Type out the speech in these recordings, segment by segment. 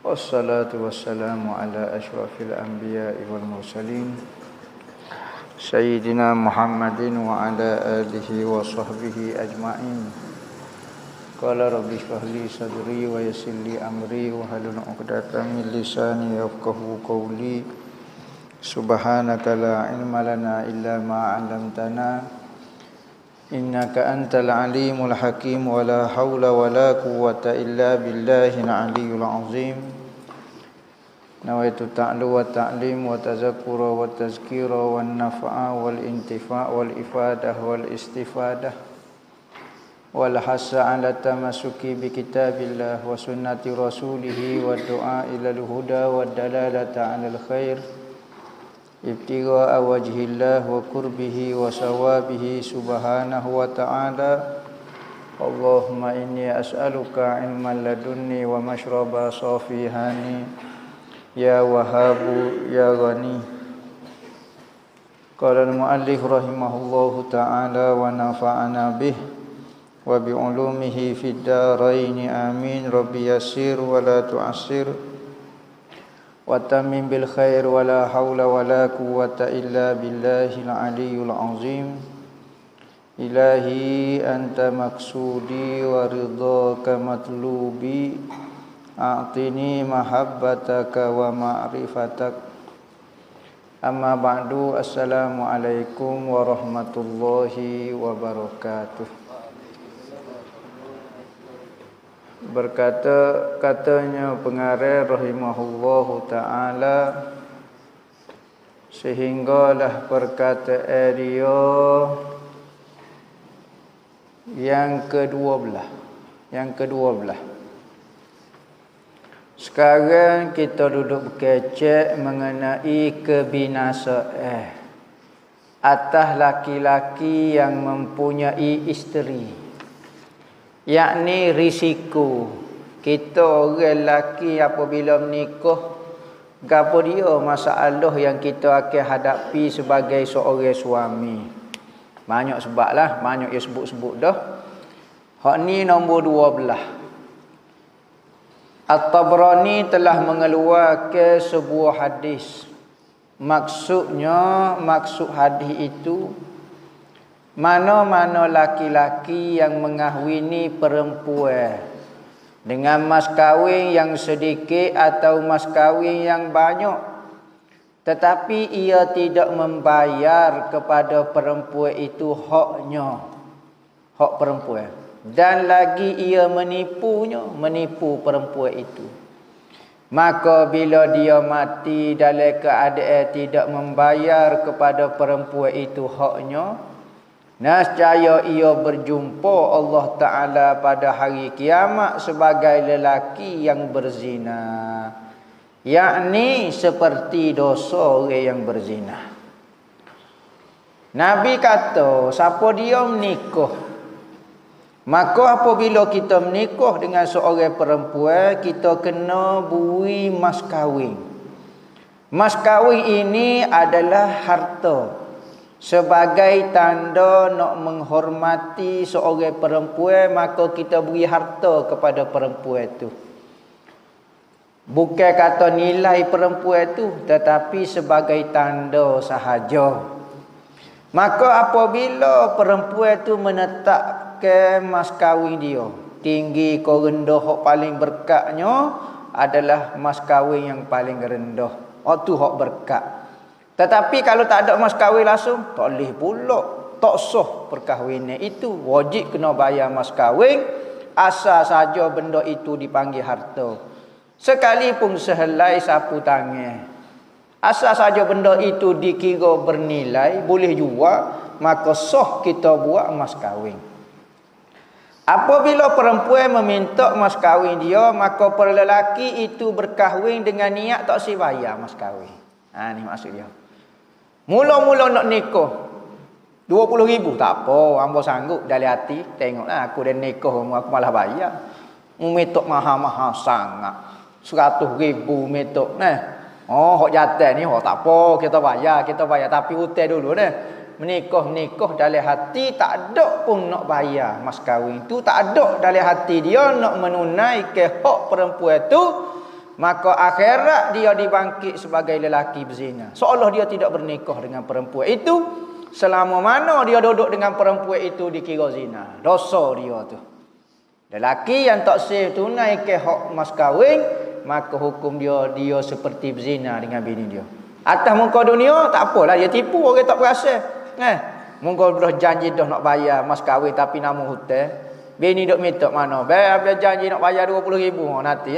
Wassalatu wassalamu ala ashrafil anbiya'i wal mursalin Sayyidina Muhammadin wa ala alihi wa sahbihi ajma'in. Qala rabbi shrah li sadri wa yassir li amri wa hlul 'uqdatam min lisani yafqahu qawli. Subhanaka la ilma lana illa ma 'allamtana innaka antal alimul hakim wa la haula wa la quwwata illa billahil aliyyil azim. Nawaitu ta'lu wa ta'lim wa tazakkura wa tazkira wa nafa'a wal intifa' wal ifadah wal istifadah wal hasa ala tamasuki bi kitabillah wa sunnati rasulih wa du'a ila al-huda wa dalalata 'ala al-khair ibtigha'a wajhillah wa qurbihi wa sawabihi subhanahu wa ta'ala. Allahumma inni as'aluka ilman ladunni wa mashraba safihani ya Wahhabu ya Ghani. Qala al-muallif rahimahullahu ta'ala wa nafa'ana bih wa bi ulumihi fid dharain amin. Rabbi yassir wa la tu'assir wa tammim bil khair wa la haula wa la quwwata illa billahil aliyyil azim. Ilahi anta maqsudi wa ridhaka matlubi a'tini mahabbataka wa ma'rifatak. Amma ba'du. Assalamualaikum warahmatullahi wabarakatuh. Katanya pengarang rahimahullahu ta'ala, sehinggalah perkataan dia yang ke-12. Sekarang kita duduk berkecek mengenai kebinasaan atas laki-laki yang mempunyai isteri, yakni risiko kita orang lelaki apabila menikah, gapo dia masalah yang kita akan hadapi sebagai seorang suami. Banyak sebab lah, banyak yang sebut-sebut dah. Hak ni nombor 12. At-Tabrani telah mengeluarkan sebuah hadis. Maksud hadis itu, mana-mana laki-laki yang mengahwini perempuan dengan mas kahwin yang sedikit atau mas kahwin yang banyak, tetapi ia tidak membayar kepada perempuan itu haknya, hak perempuan, dan lagi ia menipu perempuan itu, maka bila dia mati dalam keadaan tidak membayar kepada perempuan itu haknya, nescaya ia berjumpa Allah Ta'ala pada hari kiamat sebagai lelaki yang berzina, yakni seperti dosa orang yang berzina. Nabi kata, siapa dia menikah, maka apabila kita menikah dengan seorang perempuan, kita kena beri mas kahwin. Mas kahwin ini adalah harta, sebagai tanda nak menghormati seorang perempuan, maka kita beri harta kepada perempuan itu. Bukan kata nilai perempuan itu, tetapi sebagai tanda sahaja. Maka apabila perempuan itu menetap ke mas kahwin dia, tinggi ke rendah, hak paling berkatnya adalah mas kahwin yang paling rendah. Hak tu hak berkat. Tetapi kalau tak ada mas kahwin langsung, tak boleh pula, tak sah perkahwinan itu. Wajib kena bayar mas kahwin, asal saja benda itu dipanggil harta. Sekalipun sehelai sapu tangan, asal saja benda itu dikira bernilai, boleh jual, maka sah kita buat mas kahwin. Apabila perempuan meminta mas kahwin dia, maka lelaki itu berkahwin dengan niat tak si bayar mas kahwin. Ni maksud dia. Mula-mula nak nikah 20,000 tak apa, hamba sanggup dari hati. Tengoklah aku dah nikah, aku malah bayar. Metok mahal-mahal sangat. 100,000 metok. Oh, hak jatuh ni, tak apa, kita bayar. Tapi hutang dulu. Menikah dalam hati tak ada pun nak bayar mas kahwin tu, tak ada dalam hati dia nak menunaikan hak perempuan tu, maka akhirat dia dibangkit sebagai lelaki berzina. Seolah dia tidak bernikah dengan perempuan itu, selama mana dia duduk dengan perempuan itu dikira zina. Dosa dia tu. Lelaki yang tak sah tunaikan hak mas kahwin, maka hukum dia seperti berzina dengan bini dia. Atas muka dunia tak apalah, dia tipu orang tak berasa. Mungkin dah janji dah nak bayar mas kahwin tapi nama hutang. Bini duk minta mana? Bayar janji nak bayar 20,000 nanti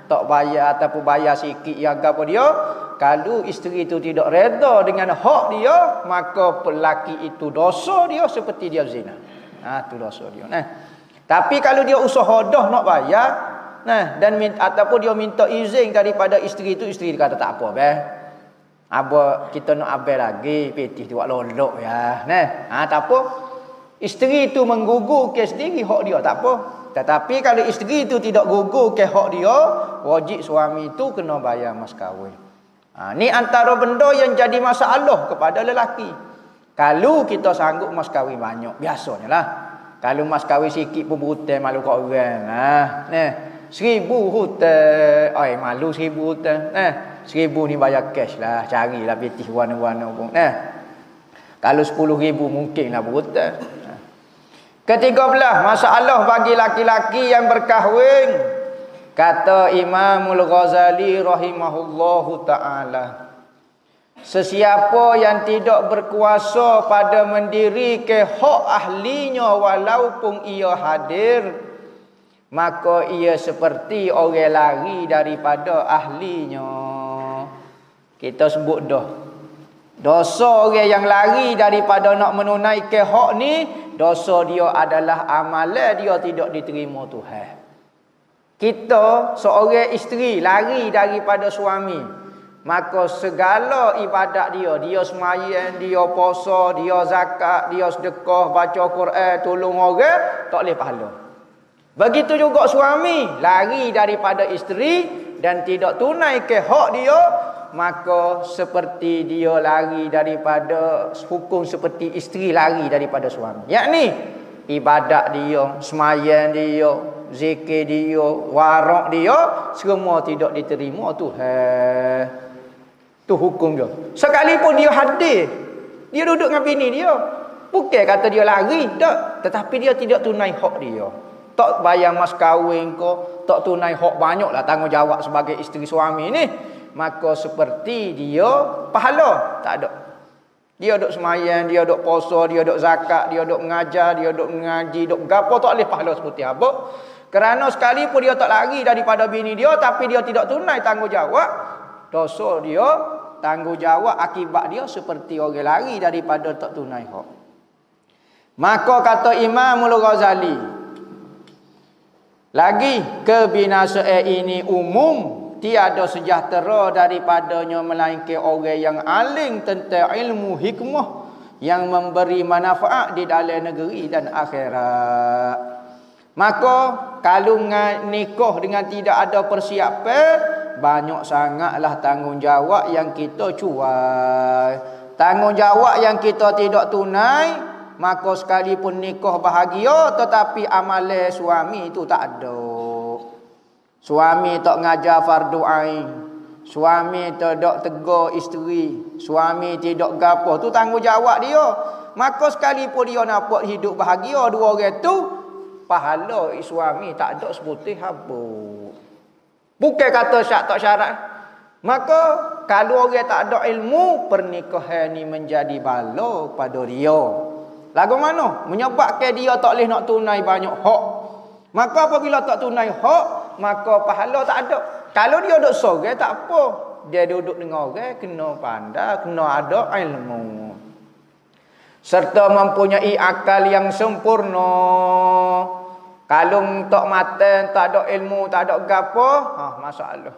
tak bayar ataupun bayar sikit ya apa dia. Kalau isteri itu tidak reda dengan hak dia, maka pelaki itu dosa dia seperti dia berzina. Tu dosa dia. Tapi kalau dia usaha dah nak bayar, dan ataupun dia minta izin daripada isteri itu, isteri kata tak apa Abah kita nak abel lagi, petih tu buat lolok ya. Tak apa. Isteri itu menggugurkan sendiri hak dia, tak apa. Tetapi kalau isteri itu tidak gugurkan hak dia, wajib suami itu kena bayar mas kahwin. Ni antara benda yang jadi masalah kepada lelaki. Kalau kita sanggup mas kahwin banyak, biasanya lah. Kalau mas kahwin sikit pun berhutang malu kat orang. 1,000 hutang. Malu 1,000 hutang. 1,000 ni bayar cash lah. Carilah petih warna-warna pun. Kalau 10,000 mungkinlah berhutang. Ke-13, masalah bagi laki-laki yang berkahwin. Kata Imamul Ghazali rahimahullahu ta'ala, sesiapa yang tidak berkuasa pada mendirikan hak ahlinya walaupun ia hadir, maka ia seperti orang lari daripada ahlinya. Kita sebut dah, dosa orang yang lari daripada nak menunaikan hak ni, dosa dia adalah amalan dia tidak diterima Tuhan. Kita seorang isteri lari daripada suami, maka segala ibadat dia sembahyang, dia puasa, dia zakat, dia sedekah, baca Quran, tolong orang, tak boleh pahala. Begitu juga suami lari daripada isteri dan tidak tunaikan hak dia, maka seperti dia lari daripada hukum seperti isteri lari daripada suami. Yakni ibadat dia, sembahyang dia, zikir dia, warak dia, semua tidak diterima Tuhan. Tu hukum dia. Sekalipun dia hadir, dia duduk dengan bini dia, bukan kata dia lari, tak, tetapi dia tidak tunai hak dia. Tak bayar mas kahwin ko, tak tunai hak banyaklah tanggungjawab sebagai isteri suami ni, maka seperti dia pahala tak ada. Dia duk semayang, dia duk puasa, dia duk zakat, dia duk mengajar, dia duk mengaji, duk gapo, tak boleh pahala seperti apa. Kerana sekalipun dia tak lari daripada bini dia, tapi dia tidak tunai tanggungjawab, dosa dia, tanggungjawab akibat dia seperti orang lari daripada tak tunai hak. Maka kata Imamul Ghazali, lagi kebinasaan ini umum, tiada sejahtera daripadanya melainkan orang yang alim tentang ilmu hikmah yang memberi manfaat di dalam negeri dan akhirat. Maka kalau nikah dengan tidak ada persiapan, banyak sangatlah tanggungjawab yang kita cuai. Tanggungjawab yang kita tidak tunai, maka sekalipun nikah bahagia tetapi amalan suami itu tak ada. Suami tak ngajar fardu ain, suami tidak tegur isteri, suami tidak gapo, tu tanggungjawab dia. Maka sekalipun dia nak buat hidup bahagia dua orang tu, pahala suami tak ada seputih apa. Bukan kata syak tak syarat. Maka kalau orang tak ada ilmu, pernikahan ni menjadi bala pada dia. Lagu mana? Menyebabkan dia tak boleh nak tunai banyak hak. Maka apabila tak tunai hak, maka pahala tak ada. Kalau dia duduk sorang tak apa. Dia duduk dengan orang kena pandai, kena ada ilmu. Serta mempunyai akal yang sempurna. Kalau tak mata, tak ada ilmu, tak ada gapo, masalah.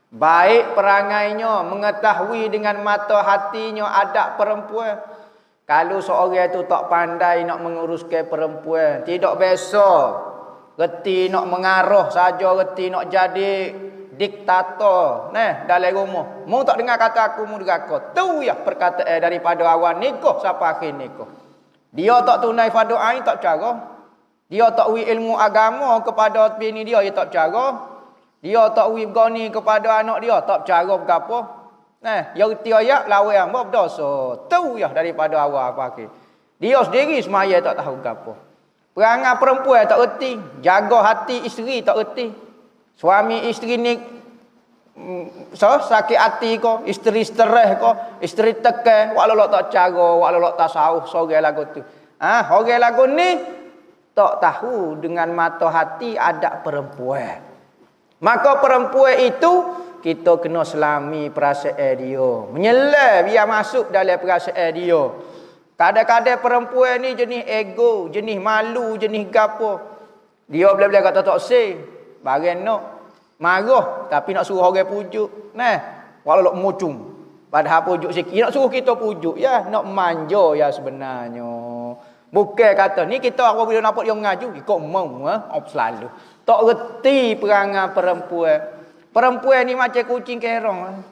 Baik perangainya, mengetahui dengan mata hatinya adab perempuan. Kalau seorang itu tak pandai nak menguruskan perempuan, tidak biasa, reti nak mengarah saja, reti nak jadi diktator dalam rumah. Mu tak dengar kata aku mu deraka. Tu ya perkataan daripada awal nikah sampai akhir nikah. Dia tak tunai fardu ain tak cara. Dia tak wi ilmu agama kepada bini dia tak cara. Dia tak wi gani kepada anak dia tak cara berapa. Ya reti ayat lawan yang berdosa. Tu ya daripada awal apa akhir. Dia sendiri semaya tak tahu berapa. Perangai perempuan tak reti, jaga hati isteri tak reti. Suami isteri ni sakit hati ko, isteri stres ko, isteri tekan, walau tak cara, walau tak tasawuf sore lagu tu. Orang lagu ni tak tahu dengan mata hati adab perempuan. Maka perempuan itu kita kena selami perasaan dia. Menyelah biar masuk dalam perasaan dia. Kadang-kadang perempuan ni jenis ego, jenis malu, jenis gapo. Dia bila-bila kata tak say, barang nak marah tapi nak suruh orang pujuk. Walau mucung. Padahal pujuk sikit nak suruh kita pujuk ya, nak manja ya sebenarnya. Bukan kata ni kita apabila nampak dia mengaju ikut mau selalu. Tak reti perangai perempuan. Perempuan ni macam kucing kerong,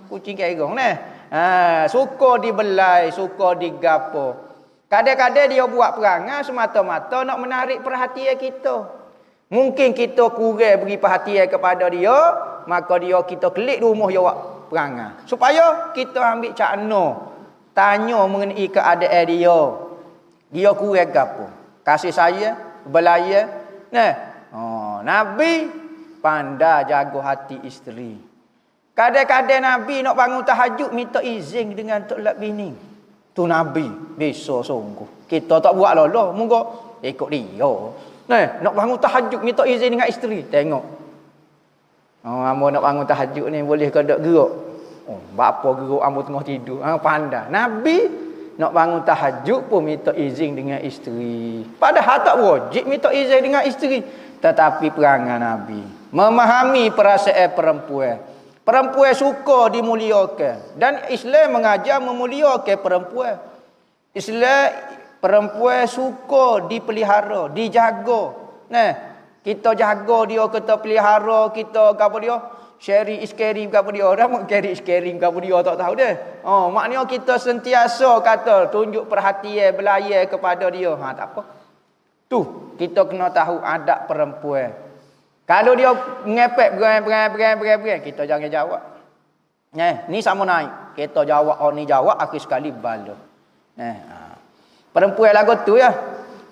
suka dibelai, suka digapo. Kadang-kadang dia buat perangai semata-mata nak menarik perhatian kita. Mungkin kita kurang beri perhatian kepada dia, maka kita klik rumah dia buat perangai. Supaya kita ambil cakna, tanya mengenai keadaan dia. Dia kurang apa? Kasih saya, belaya. Nabi pandai jaga hati isteri. Kadang-kadang Nabi nak bangun tahajud minta izin dengan tok lak bini. Tu Nabi besar sungguh. Kita tak buat lolah, moga ikut dia. Nak bangun tahajud minta izin dengan isteri. Tengok. Ambo nak bangun tahajud ni boleh ke tak gerak? Bapa gerak ambo tengah tidur. Pandai. Nabi nak bangun tahajud pun minta izin dengan isteri. Padahal tak wajib minta izin dengan isteri. Tetapi perangai Nabi memahami perasaan perempuan. Perempuan suka dimuliakan. Dan Islam mengajar memuliakan perempuan. Islam perempuan suka dipelihara, dijaga. Kita jaga dia, kita pelihara, kita apa dia? Sharing is caring apa dia? Orang carry is caring apa dia tak tahu dia. Maknanya kita sentiasa kata tunjuk perhatian, belayar kepada dia. Tak apa. Tu kita kena tahu adab perempuan. Kalau dia ngepek beran, kita jangan jawab. Ni sama naik. Kita jawab, ni jawab, akhir sekali bala. Perempuan lagu tu ya.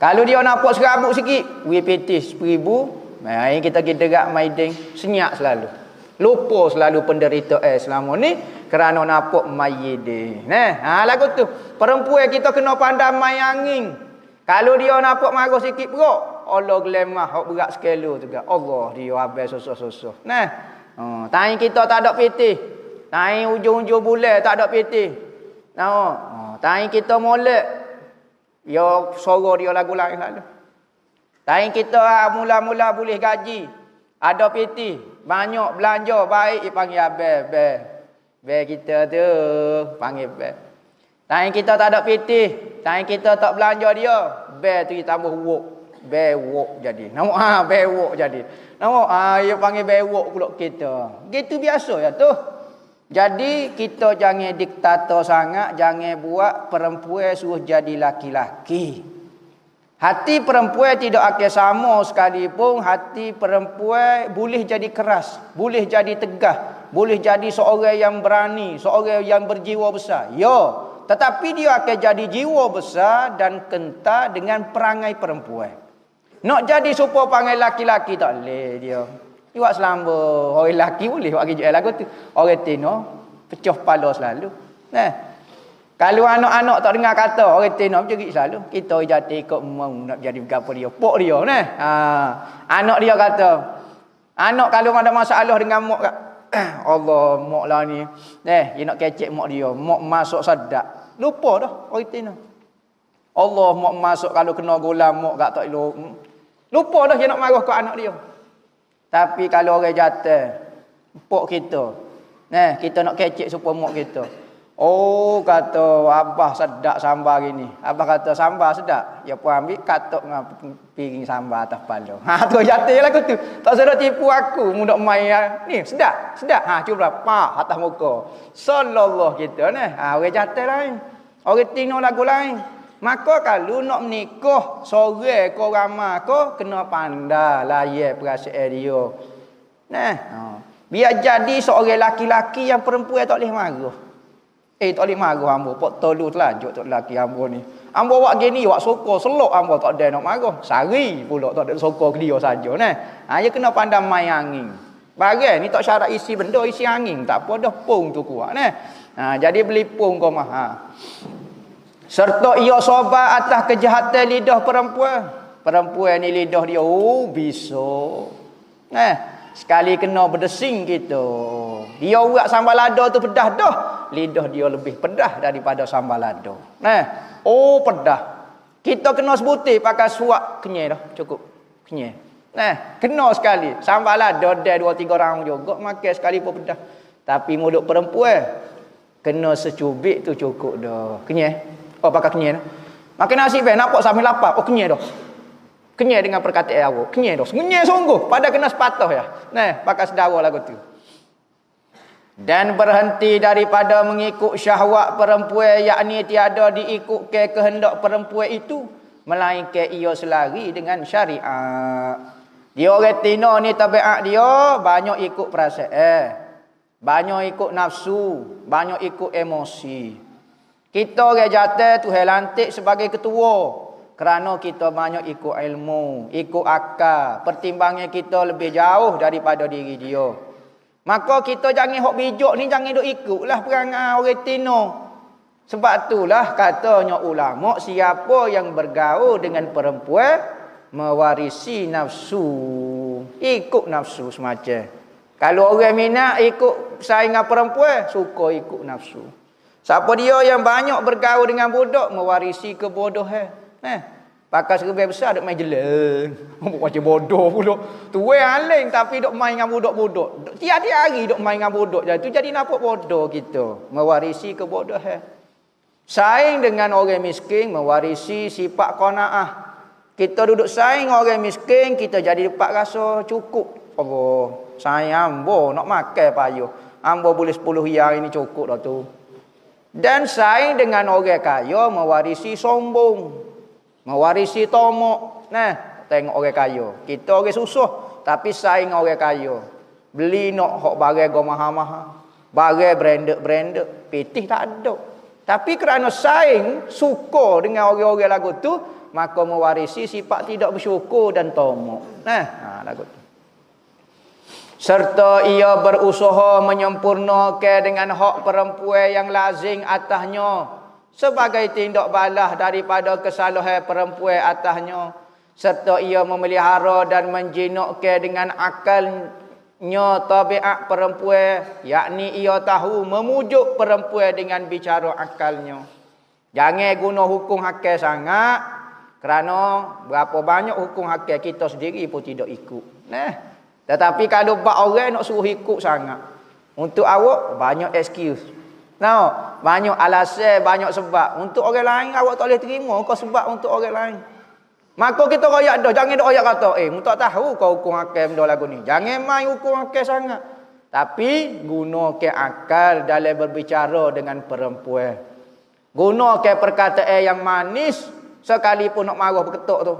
Kalau dia nampak serabut sikit, WPT 10,000, main kita gerak maiding, senyap selalu. Lupa selalu penderitaan selama ni kerana nampak mayide. Lagu tu. Perempuan kita kena pandai main angin. Kalau dia nampak marah sikit perut, Allah gelemah hok berat sekelo juga. Allah dia habis susah-susah. Tain kita tak ada PT. Tain ujung-ujung bulan tak ada PT. Tain kita molek. Ya suara dia lagu lain lalu. Tain kita mula-mula boleh gaji. Ada PT. Banyak belanja baik panggil abel. Bel kita tu panggil bel. Tain kita tak ada PT. Tain kita tak belanja dia. Bel tu tambah wok. Bewok jadi. Nama bewok jadi. Nama dia panggil bewok pula kita. Gitu biasa ya tu. Jadi kita jangan diktator sangat, jangan buat perempuan suruh jadi laki-laki. Hati perempuan tidak akan sama sekalipun. Hati perempuan boleh jadi keras, boleh jadi tegas, boleh jadi seorang yang berani, seorang yang berjiwa besar. Ya, tetapi dia akan jadi jiwa besar dan kental dengan perangai perempuan. Nak jadi supaya panggil laki-laki tak boleh dia. Dia buat selamba. Orang lelaki boleh buat kerja lagu tu. Orang tino pecah kepala selalu. Kalau anak-anak tak dengar kata, orang tino berjerit selalu. Kita jatuh ikut mau nak jadi berapa dia. Pok dia. Anak dia kata, anak kalau ada masalah dengan mak kat, Allah mak lah ni. Dia nak kecek mak dia. Mak masuk sedap. Lupa dah orang tino. Allah mak masuk kalau kena gula mak kat tak elok. Lupa dah dia nak marah ke anak dia. Tapi kalau orang jatuh, pok kita. Kita nak kecek supaya mak kita. Oh, kata abah sedap sambal gini. Abah kata sambal sedap. Ya pun ambil katok dengan piring sambal atas pala. Ha tu jatuh lah tu. Tak sedar tipu aku mudak main ni sedap, sedap. Ha cuba pak atas muka. Sallallahu gitu nah. Ha orang jatuh lain. Orang tino lagu lain. Maka kalau nak menikah sore kau ramai kau kena pandai layan perasaan dia. Nah, biar jadi seorang laki-laki yang perempuan tak boleh marah. Tak boleh marah hamba. Pak tolu telanjut tok lelaki hamba ni. Hamba buat gini, buat sokor, selok hamba tak ada nak marah. Sari pula tak ada sokor ke dia saja. Nah, dia kena pandai main angin. Barang ni tak syarat isi benda, isi angin. Tak apa dah pung tu kuat. Nah, jadi beli pung kau mah. Serta ia sobat atas kejahatan lidah perempuan. Perempuan ni lidah dia, bisa. Sekali kena berdesing gitu. Dia urat sambal lada tu pedah dah. Lidah dia lebih pedah daripada sambal lada. Pedah. Kita kena sebutir pakai suak kenyai dah. Cukup. Kenyai. Kena sekali. Sambal lada dah 2-3 orang juga. Makan sekali pun pedah. Tapi mulut perempuan kena secubit tu cukup dah. Kenyai. Pakai kenyai dah. Makan nasi baik nampak sambil lapar. Kenyai dah. Kenyai dengan perkataan awak. Kenyai dah. Kenyai sungguh. Pada kena sepatah ya. Pakai sedara lagu tu. Dan berhenti daripada mengikut syahwat perempuan, yakni tiada diikut ke kehendak perempuan itu, melainkan ia selari dengan syariat. Dia orang tino ni tabiat dia banyak ikut perasaan, banyak ikut nafsu, banyak ikut emosi. Kita orang jatuh Tuhan lantik sebagai ketua kerana kita banyak ikut ilmu, ikut akal, pertimbangan kita lebih jauh daripada diri dia. Maka kita jangan hok bijak ni jangan duk ikutlah perangai orang tino. Sebab itulah katanya ulama, siapa yang bergaul dengan perempuan mewarisi nafsu. Ikut nafsu semacam. Kalau orang minat ikut saingan perempuan, suka ikut nafsu. Siapa dia yang banyak bergaul dengan budak mewarisi kebodohan. Pakai serba besar duk main jelan. Macam bodoh pula. Tuai aling tapi duk main dengan budak-budak. Tiap-tiap hari duk main dengan budak. Jadi tu jadi nampak bodoh kita. Mewarisi kebodohan. Saing dengan orang miskin mewarisi sifat qanaah. Kita duduk saing orang miskin, kita jadi dapat rasa cukup. Allah, saya ambo nak makan payah. Ambo boleh 10 hari ini cukup dah tu. Dan saing dengan orang kaya mewarisi sombong. Mewarisi tomok. Tengok orang kaya. Kita orang susah. Tapi saing orang kaya. Beli nak hok barang go mahal-mahal. Barang branded. Pitih tak ada. Tapi kerana saing suka dengan orang-orang lagu tu, maka mewarisi sifat tidak bersyukur dan tomok. Lagu tu. Serta ia berusaha menyempurnakan dengan hak perempuan yang lazim atasnya, sebagai tindak balas daripada kesalahan perempuan atasnya. Serta ia memelihara dan menjinakkan dengan akalnya tabiat perempuan, yakni ia tahu memujuk perempuan dengan bicara akalnya. Jangan guna hukum hakal sangat, kerana berapa banyak hukum hakal kita sendiri pun tidak ikut. Tetapi kalau bak orang nak suruh ikut sangat, untuk awak banyak excuse. Banyak alasan, banyak sebab. Untuk orang lain awak tak boleh terima kau sebab untuk orang lain. Maka kita royak dah, jangan dak royak kata, mu tak tahu kau hukum akal benda lagu ni. Jangan main hukum akal sangat. Tapi gunakan akal dalam berbicara dengan perempuan. Gunakan perkataan yang manis sekalipun nak marah berketuk tu.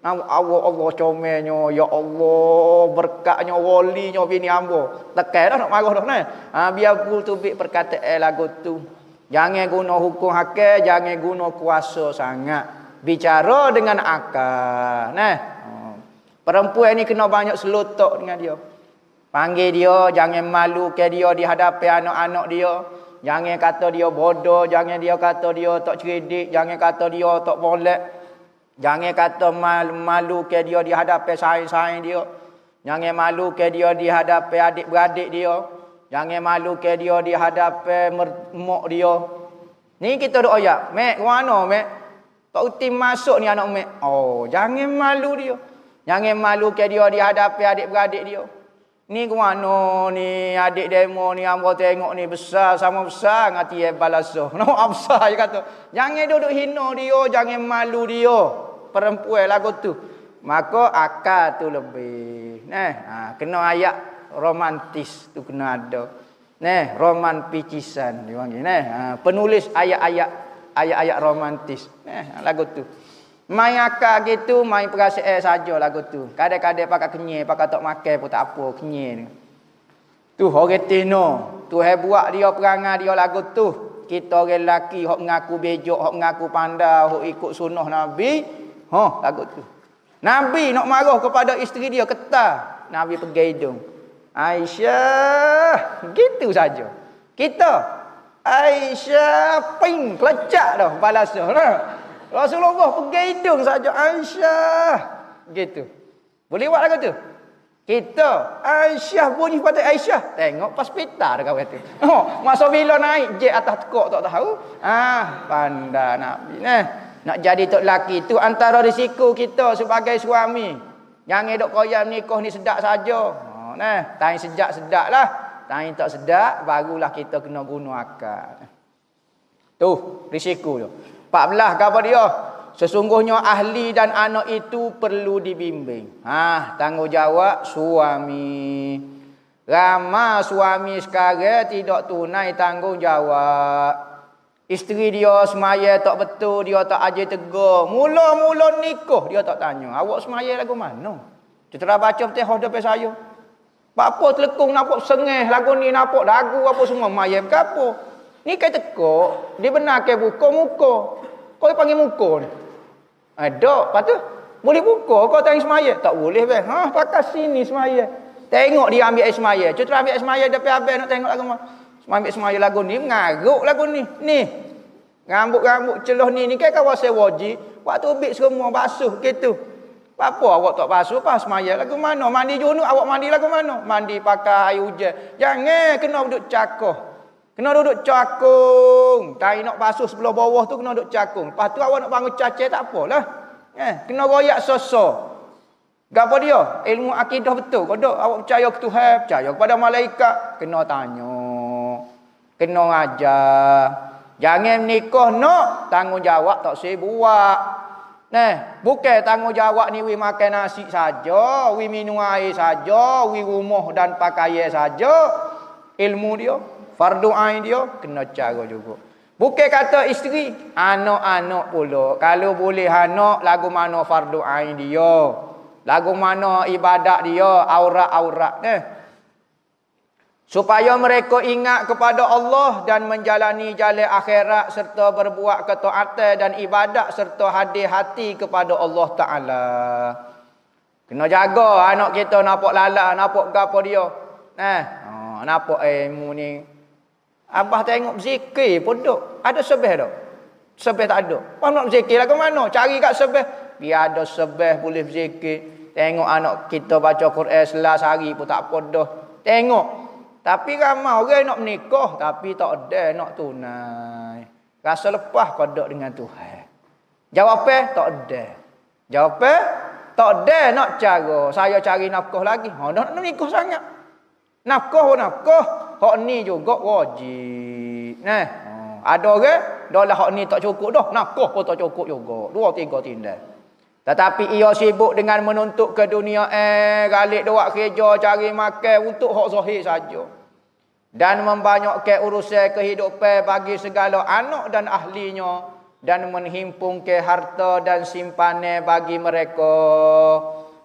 Allah comelnya, ya Allah berkatnya walinya bini hamba. Tekan dah nak marah dah biar pul tu bik perkataan lagu tu. Jangan guna hukum hakal, jangan guna kuasa sangat. Bicara dengan akal. Perempuan ni kena banyak selutuk dengan dia. Panggil dia, jangan malu ke dia di hadapan anak-anak dia. Jangan kata dia bodoh, jangan dia kata dia tak cerdik, jangan kata dia tak boleh. Jangan kata malu ke dia di hadapan saing-saing dia. Jangan malu ke dia di hadapan adik-beradik dia. Jangan malu ke dia di hadapan mak dia. Ni kita duk oyak. Mek, ke mana mek? Tak uti masuk ni anak mek. Jangan malu dia. Jangan malu ke dia di hadapan adik-beradik dia. Ni ke mana ni adik demo ni hamba tengok ni besar sama besar ngati balasuh. Nampak besar je kata. Jangan duduk hina dia, jangan malu dia. Perempuan lagu tu. Maka akal tu lebih. Kena ayat romantis tu kena ada. Roman picisan dia panggil. Penulis ayat-ayat romantis. Lagu tu. Main akal gitu, main perasaan saja lagu tu. Kadang-kadang pakai kenyir, pakai tak makan pun tak apa, kenyir. Tu orang Tino, tu buat dia perangai dia lagu tu. Kita orang lelaki hok mengaku bejok, hok mengaku pandai, hok ikut sunnah Nabi, lagu tu. Nabi nak marah kepada isteri dia ketar, Nabi pegang hidung. Aisyah, gitu saja. Kita Aisyah ping kelecak dah balasnya. Rasulullah pegang hidung saja Aisyah. Gitu. Boleh buat lagu tu? Kita Aisyah bunyi pada Aisyah. Tengok pas pita dah kawan tu. Masa bila naik jet atas tekuk tak tahu. Pandai Nabi. Nak jadi tok lelaki tu antara risiko kita sebagai suami. Jangan dok koyak nikah ni sedap saja. Time sedap lah. Time tak sedap barulah kita kena guna akal. Tu risiko tu. 14 kata dia, sesungguhnya ahli dan anak itu perlu dibimbing. Tanggungjawab suami. Ramai suami sekarang tidak tunai tanggungjawab. Isteri dia semaya tak betul, dia tak ajar tegur. Mula-mula nikah dia tak tanya, awak semaya lagu mana? Dia telah baca Fatihah depan saya. Apa telekung nampak sengih lagu ni, nampak lagu apa semua maya berapa? Ni kata tekuk, dia benar ke buka muka. Kau panggil muka ni. Ada, lepas tu boleh buka kau tanya semaya. Tak boleh bang. Pakai sini semaya. Tengok dia ambil air semaya. Cuba ambil air semaya depan abang nak tengok lagu mana. Ambil semaya lagu ni, mengaruk lagu ni. Ni. Rambut-rambut celah ni kan kawasan wajib. Waktu ubik semua basuh gitu. Apa awak tak basuh pas semaya lagu mana? Mandi junub awak mandi lagu mana? Mandi pakai air hujan. Jangan kena duduk cakoh. Kena duduk cakung. Tai nak basuh sebelah bawah tu kena duduk cakung. Lepas tu awak nak bangun cacah tak apalah. Kena royak sosok. Gapo dia? Ilmu akidah betul. Kau dok awak percaya ke Tuhan, percaya kepada malaikat, kena tanya. Kena ajar. Jangan menikah nak tanggungjawab tak saya buat. Bukan tanggungjawab ni wi makan nasi saja, wi minum air saja, wi rumah dan pakaian saja. Ilmu dia fardu ain dia kena cara juga. Bukan kata isteri, anak-anak pula. Kalau boleh anak, lagu mana fardu ain dia. Lagu mana ibadat dia, aurat-aurat. Supaya mereka ingat kepada Allah dan menjalani jalan akhirat serta berbuat ketaatan dan ibadat serta hadir hati kepada Allah Ta'ala. Kena jaga anak kita nampak lala, nampak gapo dia. Nampak ilmu ni. Abah tengok berzikir pun duk. Ada sebeh tak? Sebeh tak ada. Abah nak berzikir lah ke mana? Cari kat sebeh. Biar ada sebeh boleh berzikir. Tengok anak kita baca Quran 11 hari pun tak apa dah. Tengok. Tapi ramai orang nak menikah. Tapi tak ada nak tunai. Rasa lepas kodok dengan Tuhan. Jawapan tak ada. Jawapan tak ada nak cara. Saya cari nafkah lagi. Nak menikah sangat. Nafkah. Hak ni juga wajib. Ada orang dah lah hak ni tak cukup dah. Nafkah pun tak cukup juga. 2-3 tindak. Tetapi ia sibuk dengan menuntut ke dunia galik doak kerja cari makan untuk hak zahir saja. Dan membanyakkan urusan kehidupan bagi segala anak dan ahlinya dan menghimpunkan harta dan simpanan bagi mereka.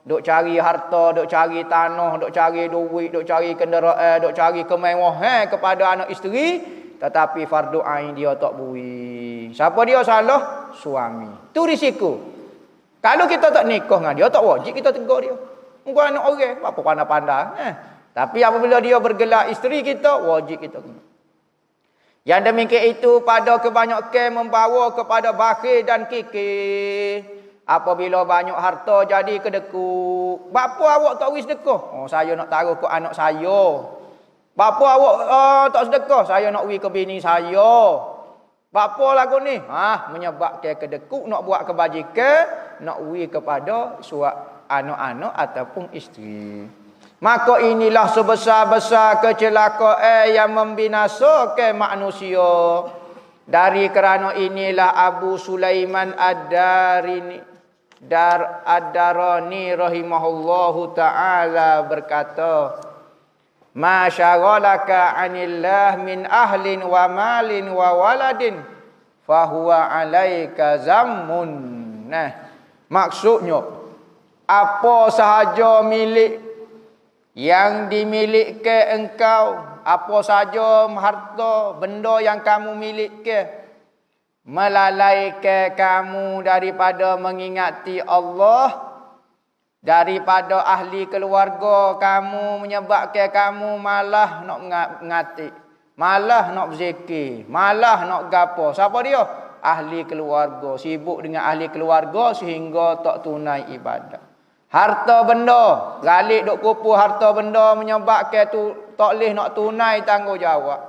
Duk cari harta, duk cari tanah, duk cari duit, duk cari kenderaan, duk cari kemewahan kepada anak isteri, tetapi fardu ain dia tak bui. Siapa dia salah? Suami. Tu risiko. Kalau kita tak nikah dengan dia, tak wajib kita tegur dia. Muka anak orang, apa pandai-pandai. Tapi apabila dia bergelar isteri kita, wajib kita kena. Yang demikian itu pada kebanyakan membawa kepada bakhil dan kikir. Apabila banyak harta jadi kedekut. Bapa awak tak wis sedekah? Saya nak taruh ke anak saya. Bapa awak tak sedekah? Saya nak wi ke bini saya. Bapa lagu ni? Menyebabkan kedekut nak buat kebajikan, nak wi kepada suat anak-anak ataupun isteri. Maka inilah sebesar-besar kecelakaan yang membinasakan manusia. Dari kerana inilah Abu Sulaiman Ad-Darani rahimahullahu ta'ala berkata, Ma syaghalaka 'anillah min ahlin wa malin wa waladin fahuwa 'alaika zammun. Nah, maksudnya apa sahaja milik yang dimiliki engkau, apa saja harta benda yang kamu miliki, melalaikan kamu daripada mengingati Allah, daripada ahli keluarga kamu, menyebabkan kamu malah nak mengingati, malah nak berzikir, malah nak gapo. Siapa dia? Ahli keluarga. Sibuk dengan ahli keluarga sehingga tak tunai ibadah. Harta benda, galik duk kupu harta benda menyebabkan tu tak boleh nak tunai tanggungjawab.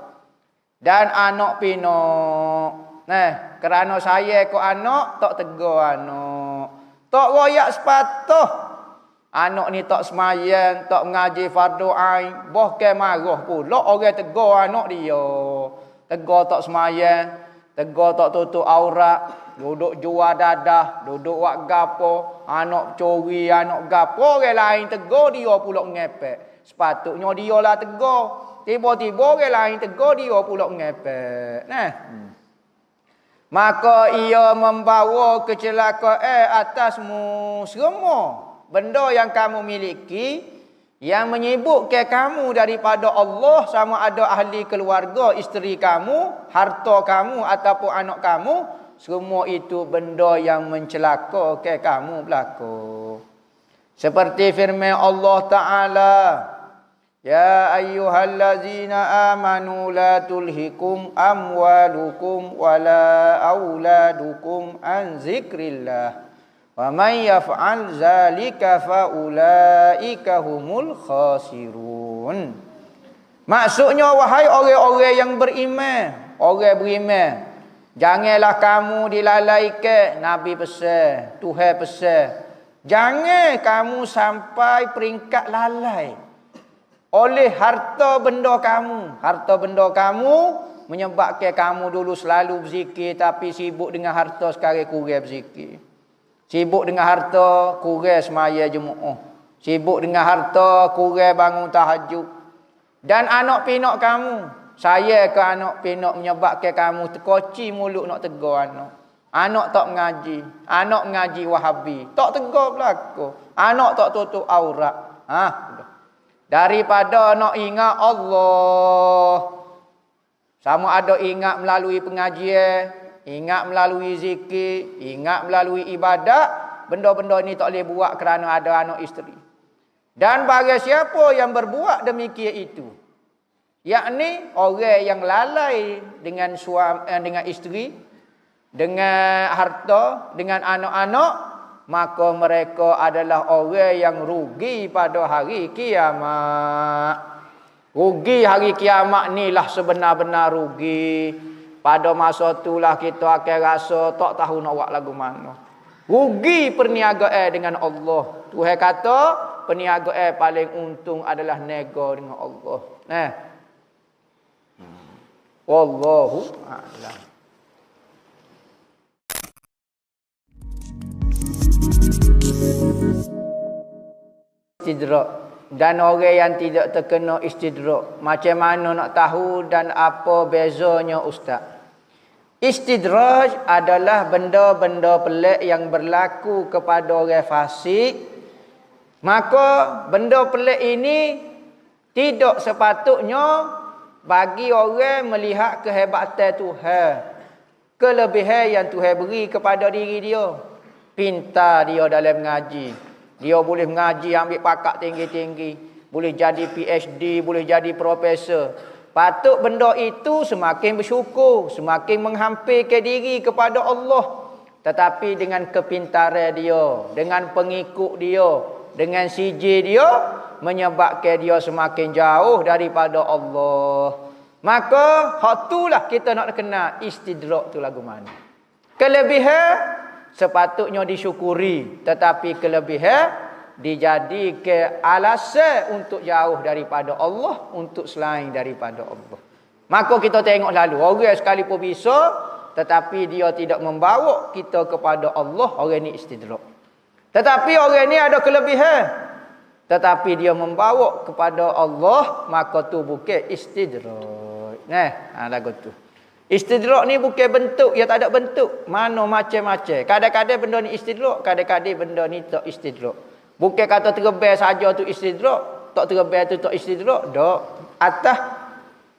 Dan anak pinak. Nah, kerana saya ko anak tak tegur anak. Tak royak sepatah. Anak ni tak semayang, tak mengaji fardu ain, bahkan marah pula orang tegur anak dia. Tegur tak semayang, tegur tak tutup aurat, duduk jual dadah, duduk buat gapo, anak curi, anak gapo, orang lain tegur dia pula ngepek. Sepatutnya dia lah tegur. Tiba-tiba orang lain tegur dia pula ngepek. Nah. Maka ia membawa kecelakaan atasmu semua. Benda yang kamu miliki yang menyibukkan kamu daripada Allah, sama ada ahli keluarga, isteri kamu, harta kamu ataupun anak kamu, semua itu benda yang mencelakakan kamu berlaku. Seperti firman Allah Ta'ala, Ya ayyuhallazina amanu la tulhikum amwalukum wala auladukum an zikrillah. Wa man yaf'al zalika faulaika humul khasirun. Maksudnya, wahai orang-orang yang beriman, orang beriman, janganlah kamu dilalaikan. Nabi pesan, Tuhan pesan, jangan kamu sampai peringkat lalai oleh harta benda kamu. Harta benda kamu menyebabkan kamu dulu selalu berzikir, tapi sibuk dengan harta sekarang kurang berzikir. Sibuk dengan harta kurang semaya Jumaat. Sibuk dengan harta kurang bangun tahajud. Dan anak pinak kamu, saya ke anak pinak menyebabkan kamu terkoci mulut nak tegur anak. Anak tak mengaji, anak mengaji Wahabi, tak tegur belaka. Anak tak tutup aurat. Daripada nak ingat Allah, sama ada ingat melalui pengajian, ingat melalui zikir, ingat melalui ibadat, benda-benda ini tak boleh buat kerana ada anak isteri. Dan bagi siapa yang berbuat demikian itu, yakni orang yang lalai dengan suami, dengan isteri, dengan harta, dengan anak-anak, maka mereka adalah orang yang rugi pada hari kiamat. Rugi hari kiamat ni lah sebenar-benar rugi. Pada masa itulah kita akan rasa tak tahu nak buat lagu mana. Rugi perniagaan dengan Allah. Tuhan kata perniagaan paling untung adalah nego dengan Allah. Wallahu a'lam. Istidrak. Dan orang yang tidak terkena istidrak, macam mana nak tahu dan apa bezanya ustaz? Istidraj adalah benda-benda pelik yang berlaku kepada orang fasik. Maka benda pelik ini tidak sepatutnya bagi orang melihat kehebatan Tuhan, kelebihan yang Tuhan beri kepada diri dia. Pintar dia dalam mengaji, dia boleh mengaji ambil pakak tinggi-tinggi, boleh jadi PhD, boleh jadi profesor. Patut benda itu semakin bersyukur, semakin menghampirkan diri kepada Allah. Tetapi dengan kepintaran dia, dengan pengikut dia, dengan sijil dia, menyebabkan dia semakin jauh daripada Allah. Maka hak itulah kita nak kenal istidrak tu lagu mana. Kelebihan sepatutnya disyukuri, tetapi kelebihan dijadikan alasan untuk jauh daripada Allah, untuk selain daripada Allah. Maka kita tengok lalu, orang sekalipun bisa, tetapi dia tidak membawa kita kepada Allah, orang ni istidrak. Tetapi orang ni ada kelebihan, tetapi dia membawa kepada Allah, maka tu bukan istidrak. Lagu tu. Istidrak ni bukan bentuk, dia tak ada bentuk. Mana macam-macam. Kadang-kadang benda ni istidrak, kadang-kadang benda ni tak istidrak. Bukan kata tergebel saja tu istidrak, tak tergebel tu tak istidrak. Tak. Atas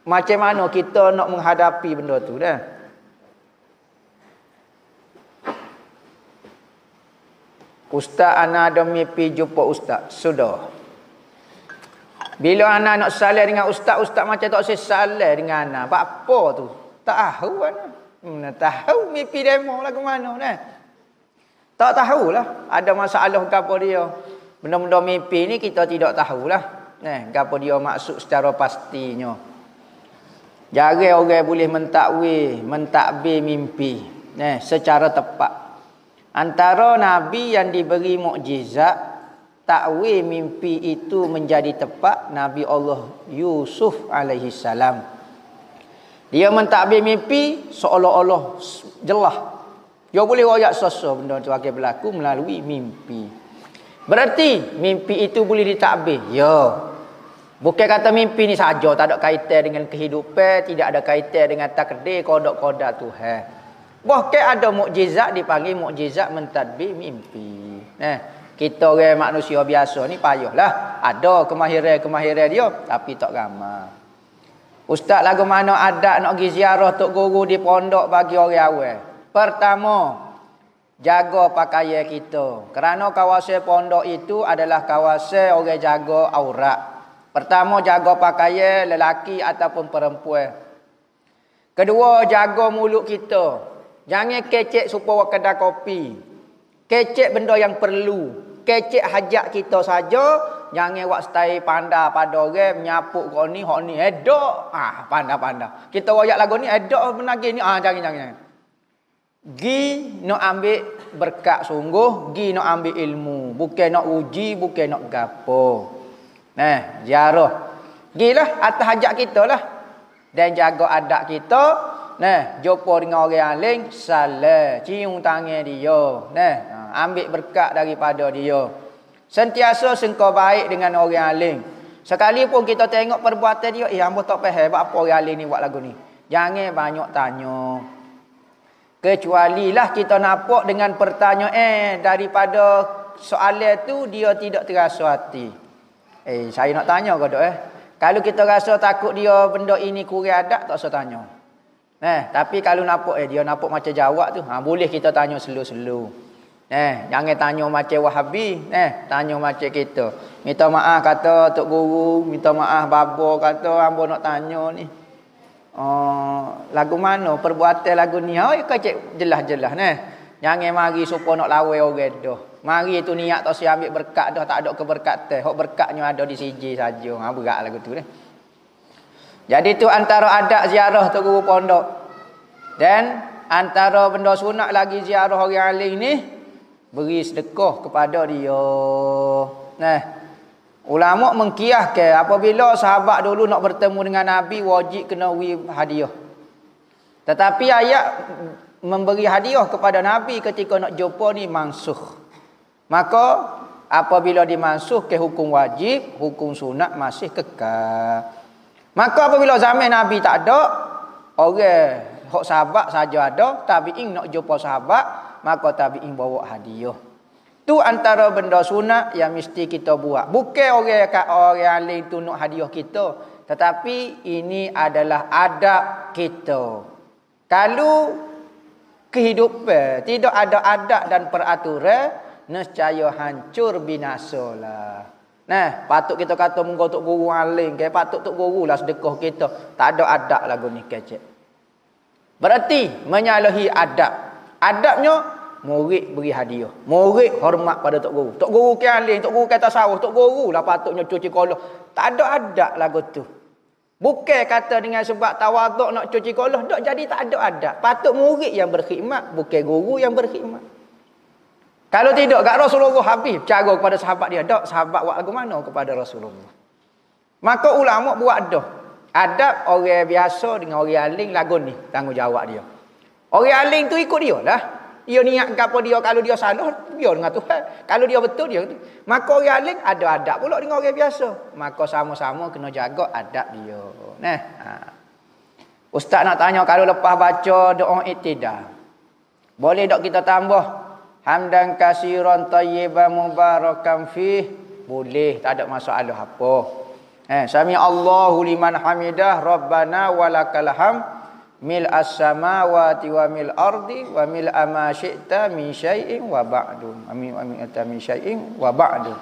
macam mana kita nak menghadapi benda tu dah. Ustaz ana ada mimpi jumpa ustaz. Sudah. Bila ana nak salam dengan ustaz, ustaz macam tak salam dengan ana. Apa tu? Tak tahu ana. Mana tahu mimpi demo lah ke mana dah. Tak tahulah ada masalah gapo dia. Benda-benda mimpi ni kita tidak tahulah. Gapo dia maksud secara pastinya. Jarang orang boleh mentadbir mimpi secara tepat. Antara nabi yang diberi mukjizat takwil mimpi itu menjadi tepat, Nabi Allah Yusuf alaihi salam. Dia mentadbir mimpi seolah-olah jelas. Dia boleh royak sosok benda tu akan berlaku melalui mimpi. Berarti mimpi itu boleh ditakbir. Ya. Bukan kata mimpi ni saja tak ada kaitan dengan kehidupan, tidak ada kaitan dengan takdir kodok-kodok Tuhan. Bahkan ada mukjizat dipanggil mukjizat mentadbir mimpi. Kita orang manusia biasa ni payahlah. Ada kemahiran dia tapi tak ramai. Ustaz lagu mana adat nak pergi ziarah tok guru di pondok bagi orang awal. Pertama, jaga pakaian kita. Kerana kawasan pondok itu adalah kawasan orang jaga aurat. Pertama, jaga pakaian lelaki ataupun perempuan. Kedua, jaga mulut kita. Jangan kecek supaya kedai kopi. Kecek benda yang perlu. Kecek hajat kita saja. Jangan buat style pandai pada orang menyapuk kau ni, hok ni. Edok. Pandai-pandai. Kita royak lagu ni, edok menagih ni. Jangan. Gi nak ambil berkat sungguh, gi nak ambil ilmu, bukan nak uji, bukan nak gapo. Ziarah. Gilah atas hajat kita lah. Dan jaga adat kita. Jumpa dengan orang alim, salam, cium tangan dia. Ambil berkat daripada dia. Sentiasa sengkau baik dengan orang alim. Sekalipun kita tengok perbuatan dia, hamba tak faham apa orang alim ni buat lagu ni. Jangan banyak tanya. Kecuali lah kita nampak dengan pertanyaan daripada soalan tu dia tidak terasa hati. Saya nak tanya kau dok Kalau kita rasa takut dia benda ini kurang adab, tak usah tanya. Tapi kalau nampak dia nampak macam jawab tu, boleh kita tanya slow-slow. Jangan tanya macam Wahabi, tanya macam kita. Minta maaf kata tok guru, minta maaf babo kata hamba nak tanya ni. Lagu mana perbuatan lagu ni kau cek jelas-jelas Jangan mari supaya nak lawan orang dah. Mari tu niat tak siap ambil berkat dah, tak ada keberkatan. Hak berkatnya ada di siji saja. Berat lagu tu Jadi tu antara adat ziarah tu guru pondok. Dan antara benda sunat lagi ziarah orang alim ni, beri sedekah kepada dia. Ulama mengkiaskan apabila sahabat dulu nak bertemu dengan Nabi wajib kena beri hadiah. Tetapi ayat memberi hadiah kepada Nabi ketika nak jumpa ni mansuh. Maka apabila dimansuh ke hukum wajib, hukum sunat masih kekal. Maka apabila zaman Nabi tak ada, orang hak sahabat saja ada, tabi'in nak jumpa sahabat, maka tabi'in bawa hadiah. Tu antara benda sunat yang mesti kita buat. Bukan orang alim tu nak hadiah kita, tetapi ini adalah adab kita. Kalau kehidupan tidak ada adab dan peraturan, nescaya hancur binasalah. Patut kita kata munggo tok guru alim, patut tok guru lah sedekah kita. Tak ada adab lagu ni kecek. Berarti menyalahi adab. Adabnya murid beri hadiah. Murid hormat pada tok guru. Tok guru ke alim, tok guru kata sawah, tok guru lah patutnya cuci kolah. Tak ada adab lagu tu. Bukan kata dengan sebab tawaduk nak cuci kolah, tak jadi tak ada adab. Patut murid yang berkhidmat, bukan guru yang berkhidmat. Kalau tidak, kat Rasulullah habis cara kepada sahabat dia. Tak, sahabat buat lagu mana kepada Rasulullah. Maka ulama buat dah. Adab orang biasa dengan orang alim lagu ni tanggungjawab dia. Orang alim tu ikut dia lah. Dia niat apa dia, kalau dia salah dia dengan Tuhan. Kalau dia betul dia. Maka orang alim ada adab pula dengan orang biasa. Maka sama-sama kena jaga adab dia. Nah. Ustaz nak tanya, kalau lepas baca doa iktidal, boleh tak kita tambah hamdan kasiran tayyiban mubarakan fih? Boleh, tak ada masalah apa. Sami Allahu liman hamidah rabbana walakal hamd mil as-samawati wa mil ardi wa mil ma syi'ta min syai'in wa ba'du. Amin min syai'in wa ba'du.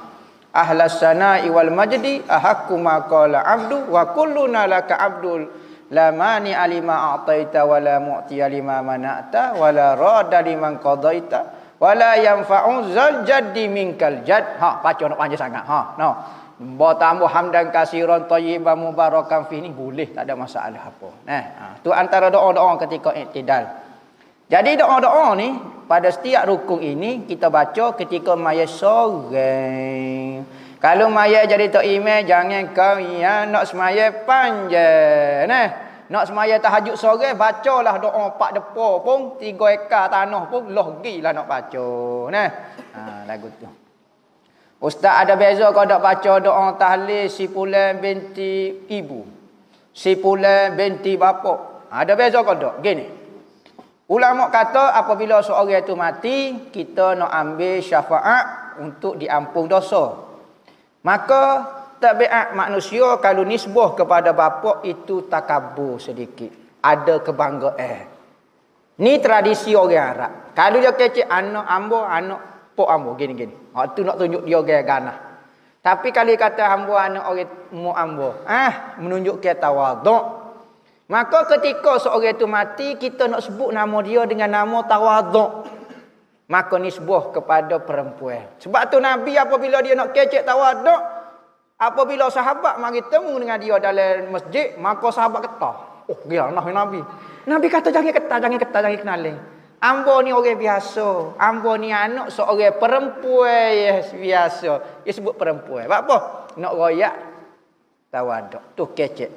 Ahlas sana'i wal majdi ahaqqu ma qala 'abdu wa kulluna laka 'abdul la mani alima a'taita wa la mu'tiya lima mana'ta wa la rada liman qadaita wa la yanfa'u zal jaddi minkal jadd. Baca nak panjang sangat. No. Bawa tambah hamdan kasiran tayyiban mubarakan fi ni boleh, tak ada masalah apa. Tu antara doa-doa ketika iktidal. Jadi doa-doa ni pada setiap rukun ini kita baca ketika maya sorang. Kalau maya jadi tok imam jangan kau ya nak semaya panjang. Nak semaya tahajud sore bacalah doa 4 depa pun 3 ekar tanah pun logilah nak baca. Lagu tu. Ustaz, ada beza kalau tak baca doa tahlil si fulan binti ibu, si fulan binti bapa? Ada beza kalau tak? Gini. Ulama kata apabila seorang itu mati, kita nak ambil syafaat untuk diampun dosa. Maka tabiat manusia kalau nisbah kepada bapa itu takabur sedikit. Ada kebanggaan. Ni tradisi orang Arab. Kalau dia kecil anak ambo, anak pok ambo gini-gini. Tu nak tunjuk dia gana. Tapi kalau kata hamba anak orang mu ambo, menunjuk ke tawaduk. Maka ketika seorang itu mati, kita nak sebut nama dia dengan nama tawaduk. Maka nisbah kepada perempuan. Sebab tu Nabi apabila dia nak kecek tawaduk, apabila sahabat mari temu dengan dia dalam masjid, maka sahabat kata, oh dia Nabi. Nabi kata jangan kenalin. Ambo ni orang biasa. Ambo ni anak seorang perempuan biasa. Dia sebut perempuan. Sebab apa? Nak royak tawaduk. Tu kecek.